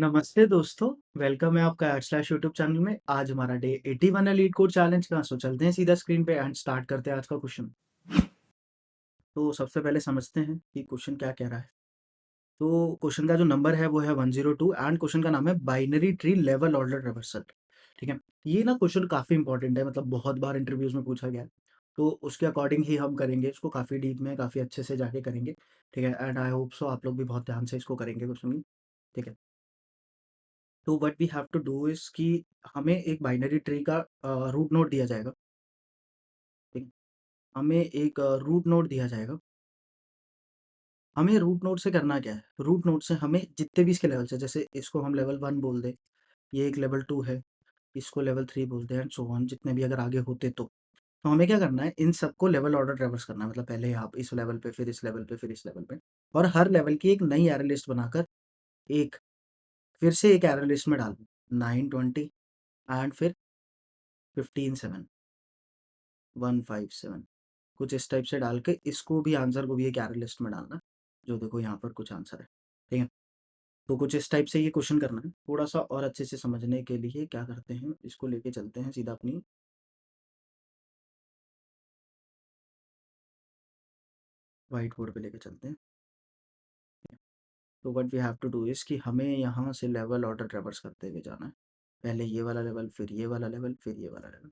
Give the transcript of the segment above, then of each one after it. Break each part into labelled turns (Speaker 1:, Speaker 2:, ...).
Speaker 1: नमस्ते दोस्तों, वेलकम है आपका /यूट्यूब चैनल में। आज हमारा डे 81 है लीड कोड चैलेंज का। सो चलते हैं सीधा स्क्रीन पे एंड स्टार्ट करते हैं आज का क्वेश्चन। तो सबसे पहले समझते हैं कि क्वेश्चन क्या कह रहा है। तो क्वेश्चन का जो नंबर है वो है 102 एंड क्वेश्चन का नाम है binary tree level order reversal. ठीक है, ये ना क्वेश्चन काफ़ी इंपॉर्टेंट है, मतलब बहुत बार इंटरव्यूज में पूछा गया है। तो उसके अकॉर्डिंग ही हम करेंगे इसको, काफ़ी डीप में, काफ़ी अच्छे से जाके करेंगे। ठीक है, एंड आई होप सो आप लोग भी बहुत ध्यान से इसको करेंगे क्वेश्चन। ठीक है, तो what we have to do is कि हमें एक बाइनरी ट्री का रूट नोड दिया जाएगा। ठीक है? हमें एक रूट नोड दिया जाएगा। हमें रूट नोड से करना क्या है? रूट नोड से हमें जितने भी इसके लेवल्स हैं, जैसे इसको हम लेवल 1 बोल दें, ये एक लेवल 2 है, इसको लेवल 3 बोलते हैं एंड सो ऑन, जितने भी अगर आगे होते तो। तो हमें क्या करना है, इन सबको लेवल ऑर्डर ट्रैवर्स करना है, मतलब पहले आप इस लेवल पे, फिर इस लेवल पे, फिर इस लेवल पे, और हर लेवल की एक नई एरे लिस्ट बनाकर एक फिर से एक एरे लिस्ट में डाल दूँ, 9, 20 एंड फिर 15, 7, 1, 5, 7, कुछ इस टाइप से डाल के इसको भी, आंसर को भी एक एरे लिस्ट में डालना। जो देखो यहाँ पर कुछ आंसर है। ठीक है, तो कुछ इस टाइप से ये क्वेश्चन करना है। थोड़ा सा और अच्छे से समझने के लिए क्या करते हैं, इसको लेके चलते हैं सीधा अपनी व्हाइट बोर्ड पे लेके चलते हैं। तो what we have to do is कि हमें यहाँ से लेवल ऑर्डर ट्रैवर्स करते हुए जाना है। पहले ये वाला लेवल, फिर ये वाला लेवल, फिर ये वाला लेवल,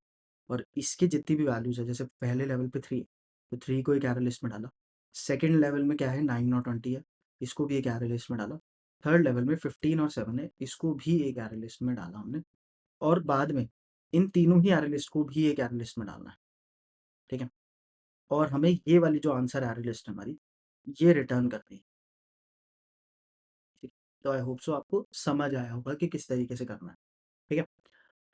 Speaker 1: और इसके जितनी भी वैल्यूज़ है, जैसे पहले लेवल पे 3, तो 3 को एक एरे लिस्ट में डाला। सेकंड लेवल में क्या है, 9 और 20 है, इसको भी एक एरे लिस्ट में डाला। थर्ड लेवल में 15 और 7 है, इसको भी एक एरे लिस्ट में डाला हमने। और बाद में इन तीनों ही एरे लिस्ट को भी एक एरे लिस्ट में डालना है। ठीक है, और हमें ये वाली जो आंसर एरे लिस्ट है हमारी, ये रिटर्न करनी है। ठीक है, तो आई होप सो आपको समझ आया होगा कि किस तरीके से करना है। ठीक है,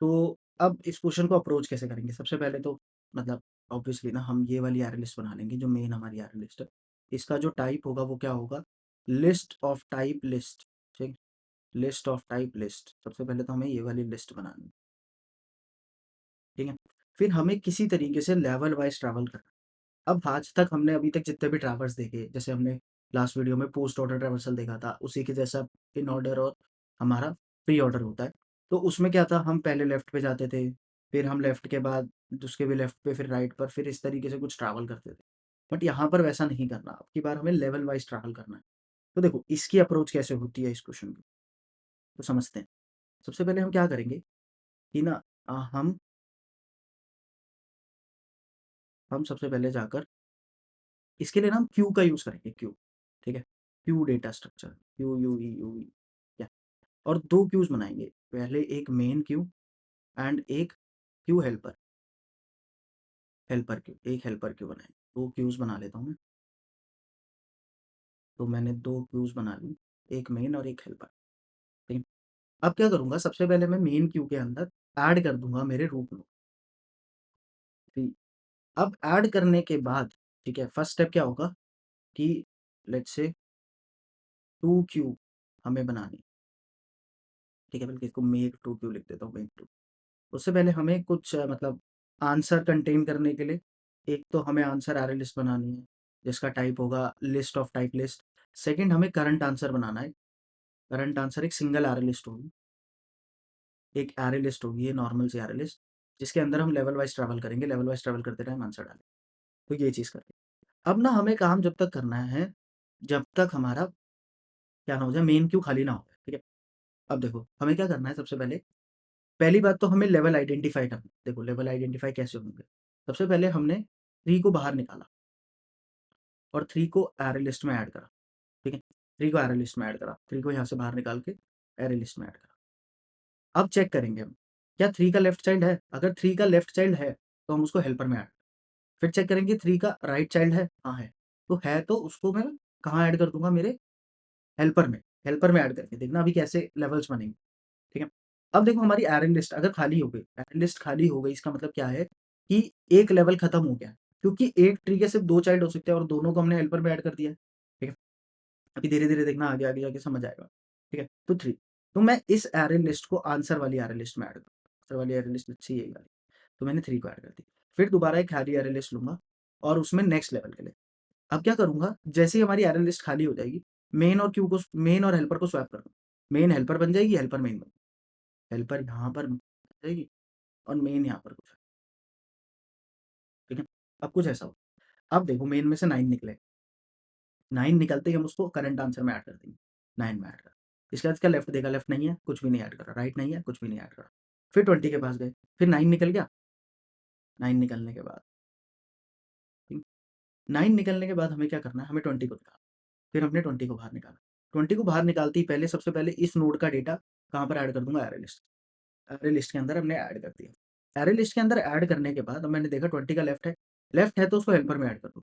Speaker 1: तो अब इस क्वेश्चन को अप्रोच कैसे करेंगे? सबसे पहले तो मतलब ऑब्वियसली ना हम ये वाली एरे लिस्ट बना लेंगे जो मेन हमारी एरे लिस्ट है। इसका जो टाइप होगा वो क्या होगा, लिस्ट ऑफ टाइप लिस्ट। ठीक, लिस्ट ऑफ टाइप लिस्ट। सबसे पहले तो हमें ये वाली लिस्ट बनानी है। ठीक है, फिर हमें किसी तरीके से लेवल वाइज ट्रैवल करना है। अब आज तक हमने अभी तक जितने भी ट्रैवर्स देखे, जैसे हमने लास्ट वीडियो में पोस्ट ऑर्डर ट्रैवर्सल देखा था, उसी के जैसा इन ऑर्डर और हमारा प्री ऑर्डर होता है। तो उसमें क्या था, हम पहले लेफ्ट पे जाते थे, फिर हम लेफ्ट के बाद उसके भी लेफ्ट पे, फिर राइट पर, फिर इस तरीके से कुछ ट्रैवल करते थे। बट यहाँ पर वैसा नहीं करना, अब की बार हमें लेवल वाइज ट्रैवल करना है। तो देखो इसकी अप्रोच कैसे होती है इस क्वेश्चन की, तो समझते हैं। सबसे पहले हम क्या करेंगे कि ना, हम सबसे पहले जाकर इसके लिए ना हम क्यू का यूज़ करेंगे, क्यू। ठीक है, Q data structure, Q U E U ई, या, और 2 क्यूज़ बनाएँगे। पहले एक मेन क्यू एंड एक क्यू हेल्पर, हेल्पर क्यू, एक हेल्पर क्यू बनाएँगे। 2 क्यूज़ बना लेता हूँ मैं। तो मैंने 2 क्यूज़ बना ली, एक मेन और एक हेल्पर। ठीक है, अब क्या करूँगा, सबसे पहले मैं मेन क्यू के अंदर ऐड कर दूँगा मेरे रूट नोड। ठीक, अब ऐड करने के बाद, ठीक है, फर्स्ट स्टेप क्या होगा कि लेट्स से 2 क्यू हमें बनानी। ठीक है, बल्कि इसको मेक 2 क्यू लिख देता हूँ, मेक 2। उससे पहले हमें कुछ मतलब आंसर कंटेन करने के लिए एक तो हमें आंसर एरे लिस्ट बनानी है, जिसका टाइप होगा list of type list. Second हमें करंट आंसर बनाना है। करंट आंसर एक सिंगल एरे लिस्ट होगी, एक एरे लिस्ट होगी, ये नॉर्मल सी एरे लिस्ट, जिसके अंदर हम लेवल वाइज ट्रैवल करेंगे, लेवल वाइज ट्रैवल करते टाइम आंसर डालें। तो ये चीज़ करें। अब ना हमें काम जब तक करना है, जब तक हमारा क्या ना हो जाए, मेन क्यू खाली ना हो जाए। ठीक है, अब देखो हमें क्या करना है, सबसे पहले पहली बात तो हमें लेवल आइडेंटिफ़ाई करना है। देखो लेवल आइडेंटिफ़ाई कैसे होंगे? सबसे पहले हमने 3 को बाहर निकाला और 3 को एरे लिस्ट में ऐड करा। ठीक है? 3 को एरे लिस्ट में ऐड करा, 3 को यहाँ से बाहर निकाल के एरे लिस्ट में ऐड करा। अब चेक करेंगे हम, क्या 3 का लेफ्ट चाइल्ड है? अगर 3 का लेफ्ट चाइल्ड है, तो हम उसको हेल्पर में ऐड, फिर चेक करेंगे 3 का राइट चाइल्ड है? हाँ है। तो है तो उसको मैं कहाँ ऐड कर दूँगा, मेरे हेल्पर में। हेल्पर में ऐड करके देखना अभी कैसे लेवल्स बनेंगे। ठीक है? अब देखो हमारी एरन लिस्ट अगर खाली हो गई, एरन लिस्ट खाली हो गई, इसका मतलब क्या है कि एक लेवल खत्म हो गया, क्योंकि एक ट्री के सिर्फ 2 चाइल्ड हो सकते हैं और दोनों को हमने हेल्पर में ऐड कर दिया है। ठीक है? अभी धीरे-धीरे देखना, आगे, आगे जाके समझ आएगा। ठीक है? तो 3, तो मैं इस एरन लिस्ट को आंसर वाली एरन लिस्ट में ऐड करूँगा। आंसर वाली एरन लिस्ट अच्छी है ये वाली। तो मैंने 3 को ऐड कर दी। फिर दोबारा एक खाली एरन लिस्ट लूँगा और उसमें नेक्स्ट लेवल के लिए। अब क्या करूँगा, जैसे ही हमारी एरन लिस्ट खाली हो जाएगी, मेन और हेल्पर को स्वैप कर दूँगा। मेन हेल्पर बन जाएगी, हेल्पर मेन बन, हेल्पर यहाँ पर बन जाएगी और मेन यहाँ पर कुछ, ठीक है। अब कुछ ऐसा हो, अब देखो मेन में से 9 निकले, 9 निकलते ही हम उसको करंट आंसर में ऐड कर देंगे, 9 में ऐड कर, इसके बाद इसका लेफ्ट देखा, लेफ्ट नहीं है, कुछ भी नहीं ऐड करा, राइट नहीं है, कुछ भी नहीं ऐड करा, फिर 20 के पास गए, फिर 9 निकल गया, 9 निकलने के बाद, ठीक, 9 निकलने के बाद हमें क्या करना है, हमें 20 को निकालना, फिर हमने 20 को बाहर निकाला, 20 को बाहर निकालते ही पहले सबसे पहले इस नोड का डेटा कहाँ पर ऐड कर दूंगा, एरे लिस्ट, एरे लिस्ट के अंदर हमने ऐड कर दिया, एरे लिस्ट के अंदर ऐड करने के बाद अब मैंने देखा 20 का लेफ्ट है तो उसको हेल्पर में ऐड कर दो,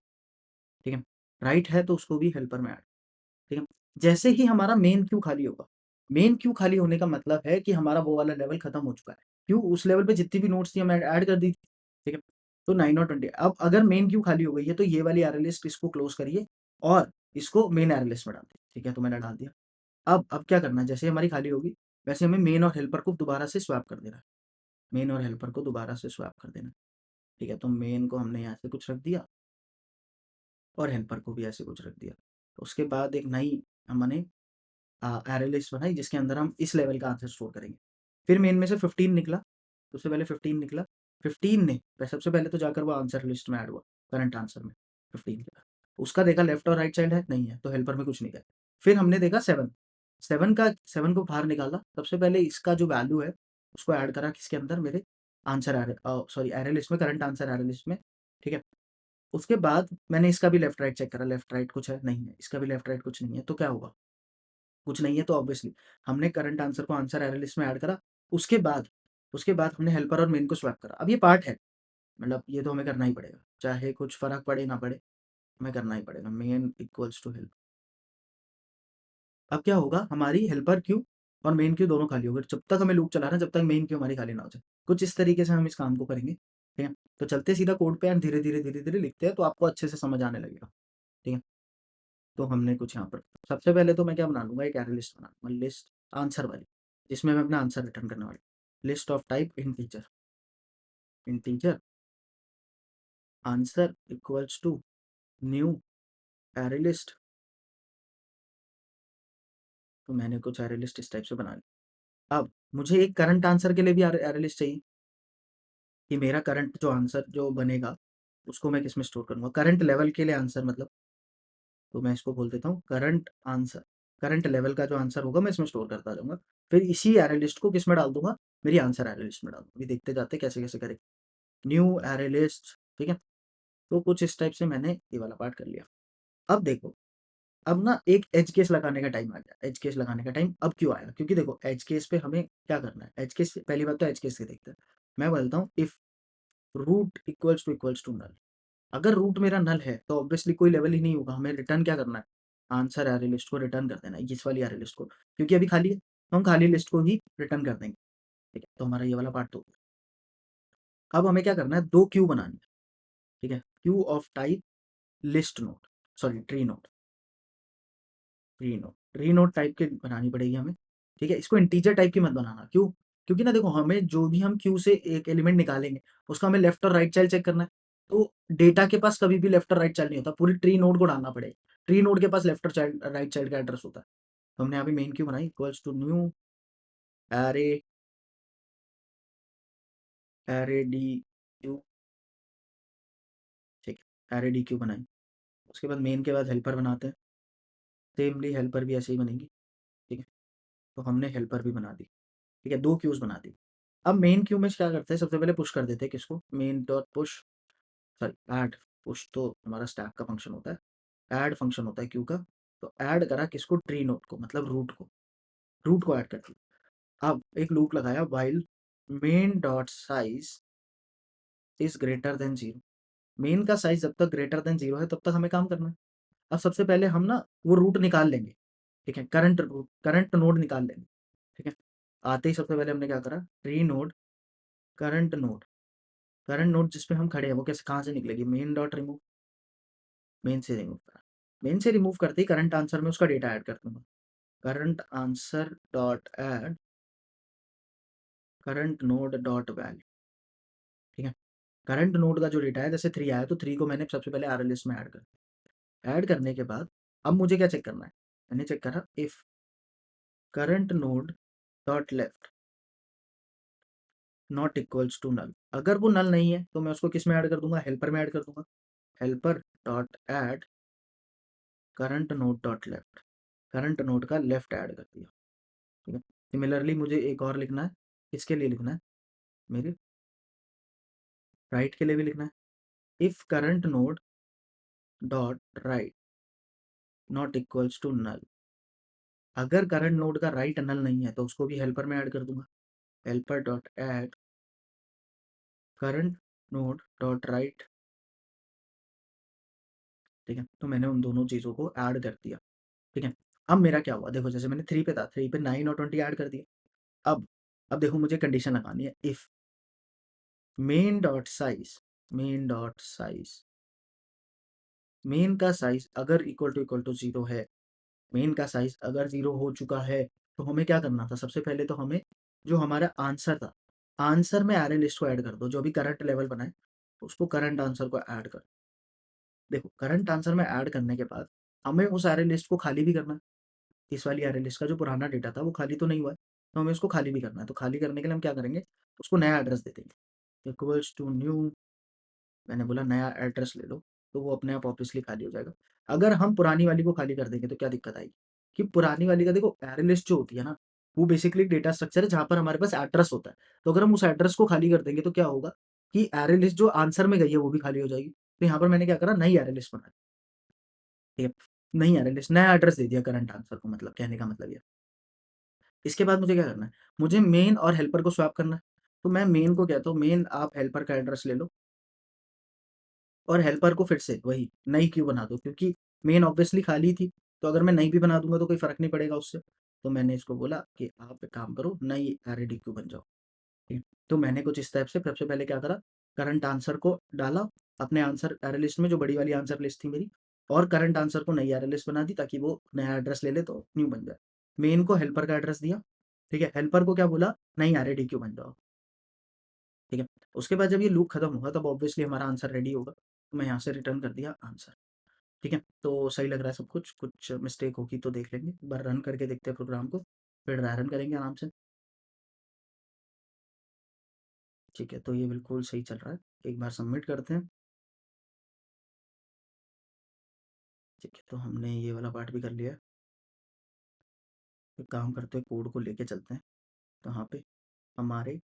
Speaker 1: ठीक है, राइट है तो उसको भी हेल्पर में ऐड, ठीक है। जैसे ही हमारा मेन क्यू खाली होगा, मेन क्यू खाली होने का मतलब है कि हमारा वो वाला लेवल खत्म हो चुका है, क्यों उस लेवल पे जितनी भी नोट्स थी हम ऐड कर दी थी, ठीक है। तो 9 और 20, अब अगर मेन क्यू खाली हो गई है तो ये वाली एरे लिस्ट इसको क्लोज करिए और इसको मेन एरे लिस्ट में डाल दिए, ठीक है, तो मैंने डाल दिया। अब क्या करना है, जैसे हमारी खाली होगी वैसे हमें मेन और हेल्पर को दोबारा से स्वैप कर देना है, मेन और हेल्पर को दोबारा से स्वैप कर देना, ठीक है। तो मेन को हमने यहाँ से कुछ रख दिया और हेल्पर को भी ऐसे कुछ रख दिया, तो उसके बाद एक नई हमने एरे लिस्ट बनाई जिसके अंदर हम इस लेवल का आंसर स्टोर करेंगे। फिर मेन में से 15 निकला, सबसे पहले 15 निकला, 15 ने सबसे पहले तो जाकर वो आंसर लिस्ट में ऐड हुआ, करंट आंसर में 15 के बाद, उसका देखा लेफ्ट और राइट साइड है, नहीं है, तो हेल्पर में कुछ नहीं गया। फिर हमने देखा 7, 7 को बाहर निकाला, सबसे पहले इसका जो वैल्यू है उसको ऐड करा किसके अंदर, मेरे answer array, sorry array list में, करंट आंसर एरे लिस्ट में, ठीक है। उसके बाद मैंने इसका भी लेफ्ट राइट चेक करा, लेफ्ट राइट कुछ है, नहीं है, इसका भी लेफ्ट राइट कुछ नहीं है, तो क्या होगा, कुछ नहीं है, तो ऑब्वियसली हमने करंट आंसर को आंसर एरे लिस्ट में ऐड करा। उसके बाद हमने हेल्पर और मेन को स्वैप करा। अब ये पार्ट है, मतलब ये तो हमें करना ही पड़ेगा, चाहे कुछ फ़र्क पड़े ना पड़े, हमें करना ही पड़ेगा, मेन इक्वल्स टू हेल्प। अब क्या होगा, हमारी हेल्पर क्यू और मेन क्यू दोनों खाली हो गए, जब तक हमें लूप चलाना है, जब तक मेन क्यू हमारी खाली ना हो जाए। कुछ इस तरीके से हम इस काम को करेंगे, ठीक है। तो चलते सीधा कोड पे एंड धीरे-धीरे लिखते हैं, तो आपको अच्छे से समझ आने लगेगा, ठीक है। तो हमने कुछ यहाँ पर सबसे पहले तो मैं क्या बना लूँगा, एक एरे लिस्ट बना लूँगा, लिस्ट आंसर वाली, जिसमें मैं अपना आंसर रिटर्न करने वाला हूँ। List of type integer, integer answer equals to new array list. तो मैंने कुछ एरे लिस्ट इस टाइप से बना ली। अब मुझे एक करंट आंसर के लिए भी एरे लिस्ट चाहिए, कि मेरा करंट जो आंसर जो बनेगा उसको मैं किस में स्टोर करूँगा, करंट लेवल के लिए आंसर मतलब, तो मैं इसको बोल देता हूँ करंट आंसर, करंट लेवल का जो आंसर होगा मैं इसमें स्टोर करता जाऊँगा। फिर इसी एरे लिस्ट को किस में डाल दूँगा, मेरी आंसर एरे लिस्ट में डाल दूँगा। अभी देखते जाते कैसे-कैसे करेंगे। न्यू एरे लिस्ट, ठीक है? तो कुछ इस टाइप से मैंने ये वाला पार्ट कर लिया। अब देखो, अब ना एक एज केस लगाने का टाइम आ गया। एज केस लगाने का टाइम अब क्यों आया? क्योंकि देखो एज केस पे हमें क्या करना है? एज केस पहली बात तो एज केस से देखते हैं। मैं बोलता हूँ if root equals to null. अगर रूट मेरा नल है तो ऑब्वियसली कोई लेवल ही नहीं होगा, हमें रिटर्न क्या करना है, आंसर एरे लिस्ट को रिटर्न कर देना है, इस वाली एरे लिस्ट को, क्योंकि अभी खाली है तो हम खाली लिस्ट को ही रिटर्न कर देंगे, ठीक है। तो हमारा ये वाला पार्ट तो हो गया। अब हमें क्या करना है, दो क्यू बनानी है, ठीक है, Q of type list node, sorry tree node, tree node type की बनानी पड़ेगी हमें, ठीक है। इसको इंटीजर टाइप की मत बनाना, क्यों, क्योंकि ना देखो हमें जो भी हम क्यू से एक एलिमेंट निकालेंगे उसका हमें लेफ्ट और राइट चाइल्ड चेक करना है, तो डेटा के पास कभी भी लेफ्ट और राइट चाइल्ड नहीं होता, पूरी ट्री नोड को डालना पड़ेगा, ट्री नोड के पास लेफ्ट और चाइल्ड राइट चाइल्ड का एड्रेस होता है। तो हमने यहाँ पे मेन क्यू बनाई equals to new array, array D queue, ठीक है, एरे डी क्यू बनाई। उसके बाद मेन के बाद हेल्पर बनाते हैं, सेमली हेल्पर भी ऐसे ही बनेगी, ठीक है। तो हमने हेल्पर भी बना दी, ठीक है, दो क्यूज बना दी। अब मेन क्यू में क्या करते हैं, सबसे पहले पुश कर देते हैं किसको, main dot push, sorry add, push तो हमारा स्टैक का फंक्शन होता है, ऐड फंक्शन होता है क्यू का। तो ऐड करा किसको, ट्री नोड को, मतलब रूट को ऐड कर दिया। अब एक लूप लगाया, while main dot size is greater than zero, main का साइज जब तक ग्रेटर देन जीरो है तब तक हमें काम करना है। अब सबसे पहले हम ना वो रूट निकाल लेंगे, ठीक है, करंट रूट, करंट नोड निकाल लेंगे, ठीक है। आते ही सबसे पहले हमने क्या करा, tree node, current node, current node जिस पे हम खड़े हैं वो कैसे, कहाँ से निकलेगी, मेन डॉट रिमूव, मेन से रिमूव करा, मेन से रिमूव करते ही करंट आंसर में उसका डेटा ऐड कर दूंगा, current answer dot add current node dot value, ठीक है। करंट नोड का जो डेटा है, जैसे 3 आया तो 3 को मैंने सबसे पहले आर लिस्ट में ऐड कर, ऐड करने के बाद अब मुझे क्या चेक करना है, मैंने चेक करा if current node dot left not equals to null. अगर वो नल नहीं है तो मैं उसको किस में ऐड कर दूंगा, हेल्पर में ऐड कर दूंगा। Helper dot add current node dot left, current node का लेफ्ट ऐड कर दिया। ठीक है, सिमिलरली मुझे एक और लिखना है, इसके लिए लिखना है, मेरे राइट के लिए भी लिखना है। If current node dot right not equals to null, अगर करंट नोड का राइट नल नहीं है तो उसको भी हेल्पर में ऐड कर दूंगा। Helper dot add current node dot right. ठीक है, तो मैंने उन दोनों चीज़ों को ऐड कर दिया। ठीक है, अब मेरा क्या हुआ, देखो जैसे मैंने 3 पे था, 3 पे 9 और 20 ऐड कर दिए। अब अब देखो मुझे कंडीशन लगानी है, if main dot size, main dot size, main का साइज अगर इक्वल टू 0 है, मेन का साइज अगर 0 हो चुका है, तो हमें क्या करना था, सबसे पहले तो हमें जो हमारा आंसर था, आंसर में एरे लिस्ट को ऐड कर दो, जो भी करंट लेवल बनाए उसको करंट आंसर को ऐड कर। देखो करंट आंसर में ऐड करने के बाद हमें उस एरे लिस्ट को खाली भी करना है। इस वाली एरे लिस्ट का जो पुराना डेटा था वो खाली तो नहीं हुआ है, तो हमें उसको खाली भी करना है। तो खाली करने के लिए हम क्या करेंगे, उसको नया एड्रेस दे देंगे, इक्वल्स टू न्यू, मैंने बोला नया एड्रेस ले लो, तो वो अपने आप ऑब्वियसली खाली हो जाएगा। अगर हम पुरानी वाली को खाली कर देंगे तो क्या दिक्कत आएगी, कि पुरानी वाली का देखो एरे लिस्ट जो होती है ना, वो बेसिकली डेटा स्ट्रक्चर है जहाँ पर हमारे पास एड्रेस होता है। तो अगर हम उस एड्रेस को खाली कर देंगे तो क्या होगा, कि एरे लिस्ट जो आंसर में गई है वो भी खाली हो जाएगी। तो यहाँ पर मैंने क्या करा, नई एरे लिस्ट बना दी। ठीक है, नई एरे लिस्ट, नया एड्रेस दे दिया करंट आंसर को, मतलब कहने का मतलब ये। इसके बाद मुझे क्या करना है, मुझे मेन और हेल्पर को स्वैप करना है। तो मैं मेन को कहता हूँ, मेन आप हेल्पर का एड्रेस ले लो और हेल्पर को फिर से वही नई क्यू बना दो, क्योंकि मेन ऑब्वियसली खाली थी, तो अगर मैं नई भी बना दूंगा तो कोई फर्क नहीं पड़ेगा उससे। तो मैंने इसको बोला कि आप एक काम करो, नई एरडी क्यू बन जाओ। ठीक है? तो मैंने कुछ इस टाइप से सबसे पहले क्या करा, करंट आंसर को डाला अपने आंसर एरे लिस्ट में, जो बड़ी वाली आंसर लिस्ट थी मेरी, और करंट आंसर को नई एरे लिस्ट बना दी ताकि वो नया एड्रेस ले ले तो न्यू बन जाए। मेन को हेल्पर का एड्रेस दिया। ठीक है, हेल्पर को क्या बोला, नई एरडी क्यू बन जाओ। ठीक है, उसके बाद जब ये लूप खत्म होगा तब ऑब्वियसली हमारा आंसर रेडी होगा, तो मैं यहाँ से रिटर्न कर दिया आंसर। ठीक है, तो सही लग रहा है सब कुछ, कुछ मिस्टेक होगी तो देख लेंगे, एक बार रन करके देखते हैं प्रोग्राम को, फिर रन करेंगे आराम से। ठीक है, तो ये बिल्कुल सही चल रहा है, एक बार सबमिट करते हैं। ठीक है, तो हमने ये वाला पार्ट भी कर लिया। एक काम करते हैं, कोड को लेके चलते हैं तो यहाँ पे हमारे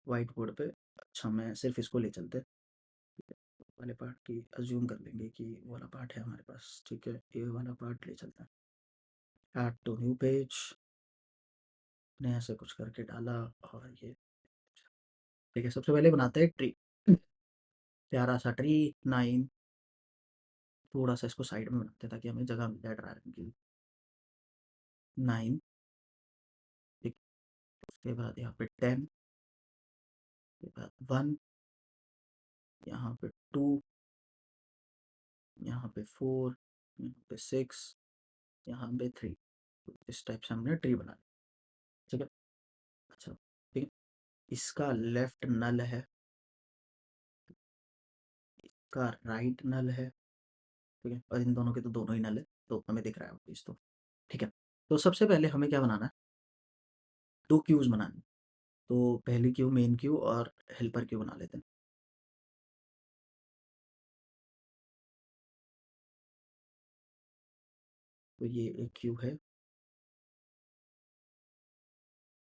Speaker 1: वाइट बोर्ड पे। अच्छा, मैं सिर्फ इसको ले चलते हैं, ठीक है, वाले पार्ट की अज्यूम कर लेंगे कि वो वाला पार्ट है हमारे पास। ठीक है, ये वाला पार्ट ले चलते हैं, ऐड टू न्यू पेज, ने ऐसे कुछ करके डाला, और ये ठीक है। सबसे पहले बनाते हैं ट्री, प्यारा सा ट्री 9, थोड़ा सा इसको साइड में बनाते हैं ताकि हमें जगह मिल जाए ड्राइविंग की। 9, ठीक, उसके बाद यहाँ पे 10, उसके बाद 1, यहाँ पे 2, यहाँ पे 4, यहाँ पे 6, यहाँ पे 3। तो इस टाइप से हमने ट्री बना लिया। ठीक है, अच्छा, ठीक है, इसका लेफ्ट नल है, इसका राइट नल है। ठीक है, और इन दोनों के तो दोनों ही नल है, तो हमें दिख रहा है वो चीज़ तो। ठीक है, तो सबसे पहले हमें क्या बनाना है, 2 क्यूज़ बनानी। तो पहली क्यू मेन क्यू और हेल्पर क्यू बना लेते हैं। तो ये एक क्यू है,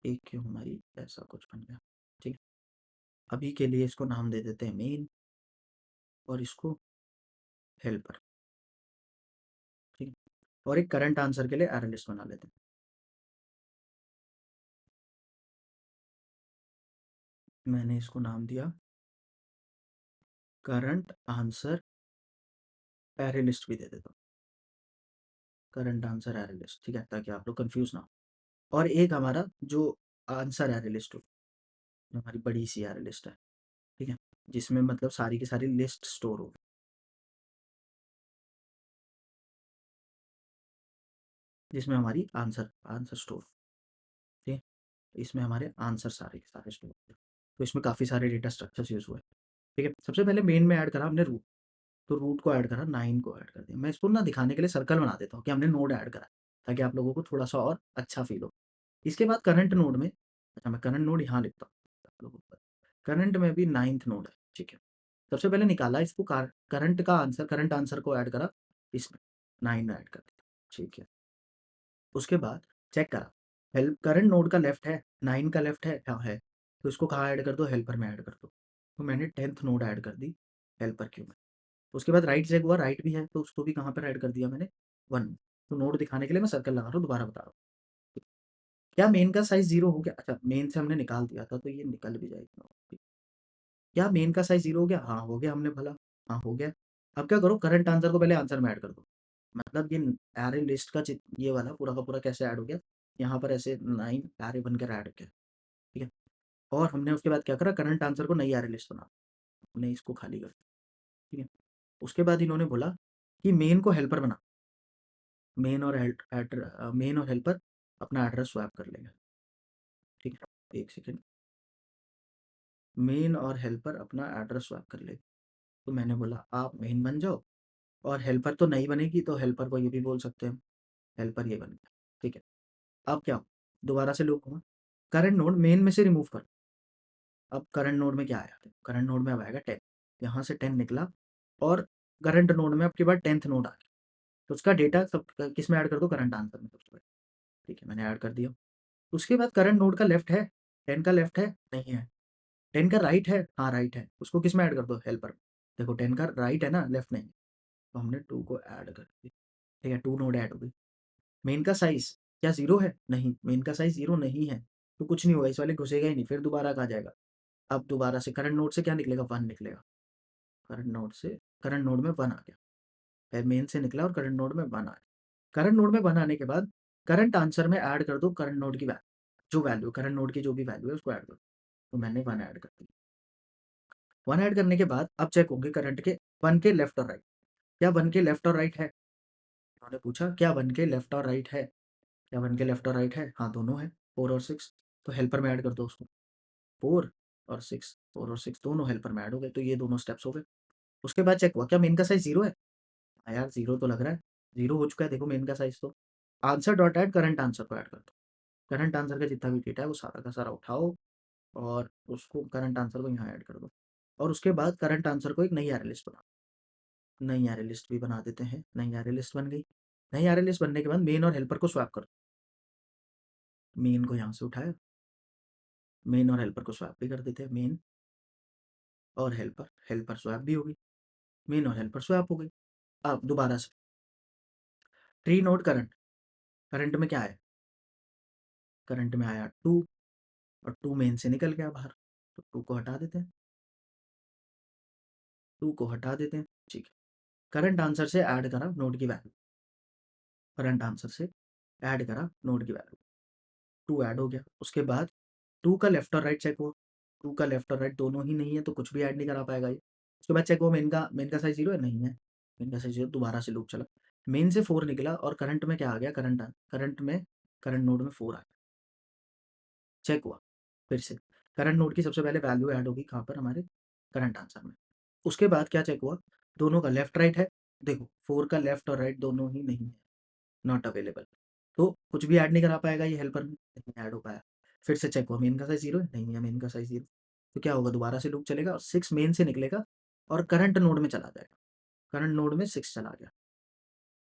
Speaker 1: एक क्यू हमारी ऐसा कुछ बन गया। ठीक है, अभी के लिए इसको नाम दे देते हैं मेन, और इसको हेल्पर। ठीक है, और एक करंट आंसर के लिए एरे लिस्ट बना लेते हैं। मैंने इसको नाम दिया करंट आंसर एरे लिस्ट भी दे देता हूँ, करंट आंसर एरे लिस्ट। ठीक है, ताकि आप लोग कंफ्यूज ना हो। और एक हमारा जो आंसर एरे लिस्ट हो, जो हमारी बड़ी सी एरे लिस्ट है, ठीक है, जिसमें मतलब सारी की सारी लिस्ट स्टोर हो, जिसमें हमारी आंसर आंसर स्टोर। ठीक है, इसमें हमारे आंसर सारे के सारे स्टोर होते हैं। तो इसमें काफ़ी सारे डेटा स्ट्रक्चर्स यूज़ हुए। ठीक है, सबसे पहले मेन में ऐड करा हमने रूट, तो रूट को ऐड करा, 9 को ऐड कर दिया। मैं इसको ना दिखाने के लिए सर्कल बना देता हूँ कि हमने नोड ऐड करा। ताकि आप लोगों को थोड़ा-सा और अच्छा फ़ील हो। इसके बाद करंट नोड में अच्छा मैं करंट नोड यहाँ लिखता हूँ आप लोगों को। करंट में भी 9th नोड है, ठीक है। सबसे पहले निकाला इसको करंट आंसर को ऐड करा इसमें, 9 ऐड कर दिया, ठीक है। उसके बाद चेक करा, हेल्प करंट नोड का लेफ्ट है, 9 का लेफ्ट है? हाँ, है। तो इसको कहाँ ऐड कर दो? हेल्पर में ऐड कर दो। तो मैंने 10th नोड ऐड कर दी हेल्पर क्यू में। उसके बाद राइट चेक हुआ, राइट भी है, तो उसको भी कहाँ पर ऐड कर दिया मैंने? 1 में। तो नोड दिखाने के लिए मैं सर्कल लगा रहा हूँ, दोबारा बता रहा हूँ। क्या मेन का साइज़ 0 हो गया? अच्छा, मेन से हमने निकाल दिया था, तो ये निकल भी जाएगी। क्या मेन का साइज़ 0 हो गया? हाँ, हो गया हमने भला। हाँ, हो गया। अब क्या करो, करंट आंसर को पहले आंसर में ऐड कर दो। मतलब ये एरे लिस्ट का ये वाला पूरा का पूरा कैसे ऐड हो गया? यहाँ पर ऐसे 9 एरे बनकर ऐड हो गया, ठीक है? और हमने उसके बाद क्या करा, करंट आंसर को नई एरे लिस्ट बना, हमने इसको खाली कर दिया, ठीक है? उसके बाद इन्होंने बोला कि मेन को हेल्पर बना। मेन और हेल्पर अपना एड्रेस स्वैप कर लेंगे, ठीक है? 1 सेकंड। मेन और हेल्पर अपना एड्रेस स्वैप कर ले। तो मैंने बोला आप मेन बन जाओ, और हेल्पर तो नहीं बनेगी, तो हेल्पर को ये भी बोल सकते हैं हम, हेल्पर ये बन गया, ठीक है। अब क्या हो, दोबारा से लूप हुआ, करंट नोड मेन में से रिमूव कर। अब करंट नोड में क्या आया? करंट नोड में अब आएगा 10, यहाँ से 10 निकला, और करंट नोड में आपके बाद 10th नोड आ गया, तो उसका डेटा सब किस में ऐड कर दो? करंट आंसर में सबसे पहले, ठीक है, मैंने ऐड कर दिया। उसके बाद करंट नोड का लेफ्ट है? 10 का लेफ्ट है? नहीं है। 10 का राइट है? हाँ, राइट है। उसको किस में ऐड कर दो? हेल्पर में। देखो 10 का राइट है ना, लेफ्ट नहीं, तो हमने 2 को ऐड कर दिया, ठीक है, 2 नोड ऐड हो गई। मेन का साइज़ क्या 0 है? नहीं, मेन का साइज़ 0 नहीं है, तो कुछ नहीं होगा, इस वाले घुसेगा ही नहीं, फिर दोबारा कहाँ जाएगा? अब दोबारा से करंट नोड से क्या निकलेगा? 1 निकलेगा। करंट नोड में 1 आ गया। फिर मेन से निकला और करंट नोड में 1 आ गया। करंट नोड में 1 आने के बाद करंट आंसर में ऐड कर दो करंट नोड की वैल्यू करंट नोड की जो भी वैल्यू है उसको ऐड कर दो। तो मैंने 1 ऐड कर दी। 1 ऐड करने के बाद अब चेक होंगे करंट के 1 के लेफ्ट और राइट। क्या 1 के लेफ्ट और राइट है? उन्होंने पूछा क्या 1 के लेफ्ट और राइट है? क्या 1 के लेफ्ट और राइट है? हाँ, दोनों है, 4 और 6। तो हेल्पर में ऐड कर दो उसको। 4 और 6, 4 और 6 दोनों हेल्पर में ऐड हो गए, तो ये दोनों स्टेप्स हो गए। उसके बाद चेक हुआ क्या मेन का साइज़ 0 है? हाँ यार, 0 तो लग रहा है। 0 हो चुका है, देखो मेन का साइज़ तो। Answer dot add current answer को ऐड कर दो। करंट आंसर का जितना भी डेटा है वो सारा का सारा उठाओ, और उसको करंट आंसर को यहाँ ऐड कर दो। और उसके बाद करंट आंसर को एक नई एरे लिस्ट बनाओ। नई एरे लिस्ट भी बना देते हैं। नई एरे लिस्ट बन गई। नई एरे लिस्ट बनने के बाद मेन और हेल्पर को स्वैप करो। मेन को यहाँ से उठाया, मेन और हेल्पर को स्वैप भी कर देते हैं। मेन और हेल्पर, हेल्पर स्वैप भी हो गई, मेन और हेल्पर स्वैप हो गई। अब दोबारा से ट्री नोड करंट, करंट में क्या है? करंट में आया 2, और 2 मेन से निकल गया बाहर, तो 2 को हटा देते हैं। 2 को हटा देते हैं, ठीक है। करंट आंसर से ऐड करा नोड की वैल्यू, करंट आंसर से ऐड करा नोड की वैल्यू, 2 ऐड हो गया। उसके बाद 2 का लेफ्ट और राइट चेक हुआ, 2 का लेफ्ट और राइट दोनों ही नहीं है, तो कुछ भी ऐड नहीं करा पाएगा ये। उसके बाद चेक हुआ मेन का साइज 0 है? नहीं है, मेन का साइज 0, दोबारा से लूप चला। मेन से 4 निकला, और करंट में क्या आ गया? करंट नोड में 4 आ गया। चेक हुआ फिर से, करंट नोड की सबसे पहले वैल्यू ऐड होगी कहाँ पर? हमारे करंट आंसर में। उसके बाद क्या चेक हुआ? दोनों का लेफ्ट राइट है? देखो 4 का लेफ्ट और राइट दोनों ही नहीं है, नॉट अवेलेबल, तो कुछ भी ऐड नहीं करा पाएगा ये हेल्पर में, नहीं ऐड हो पाया। फिर से चेक हुआ, मेन का साइज 0 है? नहीं है, मेन का साइज 0। तो क्या होगा? दोबारा से लूप चलेगा, और 6 मेन से निकलेगा और करंट नोड में चला जाएगा। करंट नोड में 6 चला गया,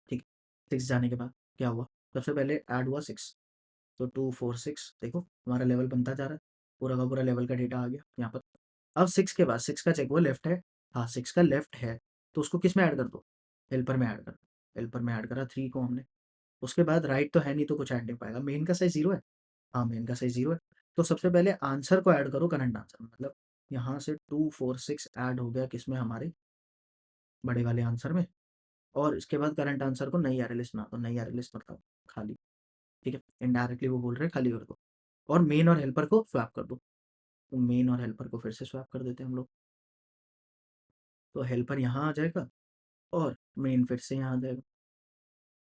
Speaker 1: ठीक है। 6 जाने के बाद क्या हुआ? सबसे पहले ऐड हुआ 6, तो 2 4 6, देखो हमारा लेवल बनता जा रहा है, पूरा का पूरा लेवल का डेटा आ गया यहाँ पर। अब 6 के बाद 6 का चेक हुआ, लेफ्ट है? हाँ, 6 का लेफ्ट है, तो उसको किस में ऐड कर दो? हेल्पर में ऐड कर दो। हेल्पर में ऐड करा 3 को हमने। उसके बाद राइट तो है नहीं, तो कुछ ऐड नहीं पाएगा। मेन का साइज 0 है? हाँ, मेन का साइज 0 है, तो सबसे पहले आंसर को ऐड करो करंट आंसर में। मतलब यहाँ से 2 4 6 ऐड हो गया किसमें? हमारे बड़े वाले आंसर में। और इसके बाद करंट आंसर को नई एरे लिस्ट बना दो। नई एरे लिस्ट बताओ खाली, ठीक है, इनडायरेक्टली वो बोल रहे हैं खाली कर दो। और मेन और हेल्पर को स्वैप कर दो, तो मेन और हेल्पर को फिर से स्वैप कर देते हैं हम लोग। तो हेल्पर यहाँ आ जाएगा, और मेन फिर से यहाँ आ जाएगा,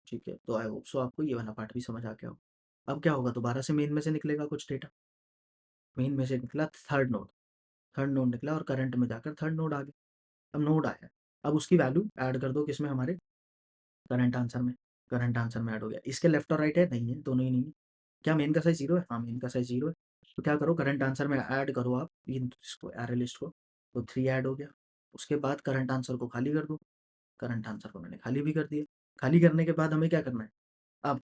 Speaker 1: ठीक है। तो आई होप सो आपको ये वाला पार्ट भी समझ आ गया हो। अब क्या होगा? दोबारा से मेन में से निकलेगा कुछ डेटा। मेन में से निकला थर्ड नोड निकला, और करंट में जाकर थर्ड नोड आ गया। अब नोड आया, अब उसकी वैल्यू ऐड कर दो किसमें? हमारे करंट आंसर में। करंट आंसर में ऐड हो गया। इसके लेफ्ट और राइट है? नहीं है, दोनों ही नहीं है। क्या मेन का साइज़ 0 है? हाँ, मेन का साइज़ 0 है। तो क्या करो, करंट आंसर में ऐड करो आप इन इसको, अरे लिस्ट को, तो 3 ऐड हो गया। उसके बाद करंट आंसर को खाली कर दो। करंट आंसर को मैंने खाली भी कर दिया। खाली करने के बाद हमें क्या करना है? अब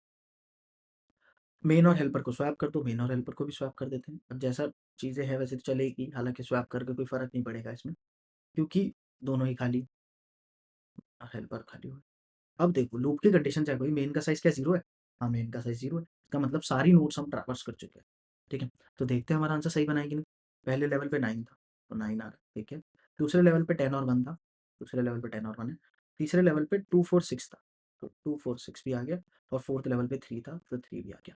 Speaker 1: मेन और हेल्पर को स्वैप कर दो, मेन और हेल्पर को भी स्वैप कर देते हैं। अब जैसा चीज़ें हैं वैसे तो चलेगी, हालाँकि स्वैप करके कोई फ़र्क नहीं पड़ेगा इसमें, क्योंकि दोनों ही खाली और हेल्पर खाली हुए। अब देखो लूप की कंडीशन चेक हुई, मेन का साइज़ क्या 0 है? हाँ, मेन का साइज़ 0 है। इसका मतलब सारी नोड्स हम ट्रैवर्स कर चुके हैं, ठीक है? तो देखते हैं हमारा आंसर सही बना है कि नहीं। पहले लेवल पे 9 था, तो 9 आ रहा है, ठीक है? दूसरे लेवल पे 10 और 1 था, दूसरे लेवल पे 10 और 1 है। तीसरे लेवल पे 2, 4, 6 था, तो 2, 4, 6 भी आ गया और फोर्थ लेवल पे 3 था, तो 3 भी आ गया।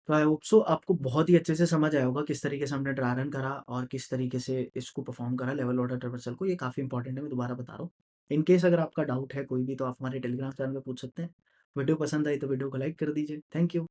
Speaker 1: तो आई होप सो आपको बहुत ही अच्छे से समझ आया होगा किस तरीके से हमने ड्राई रन करा और किस तरीके से इसको परफॉर्म करा लेवल ऑर्डर ट्रेवर्सल को। ये काफ़ी इंपॉर्टेंट है, मैं दोबारा बता रहा हूँ। इन केस अगर आपका डाउट है कोई भी तो आप हमारे टेलीग्राम चैनल पे पूछ सकते हैं। वीडियो पसंद आई तो वीडियो को लाइक कर दीजिए। Thank you.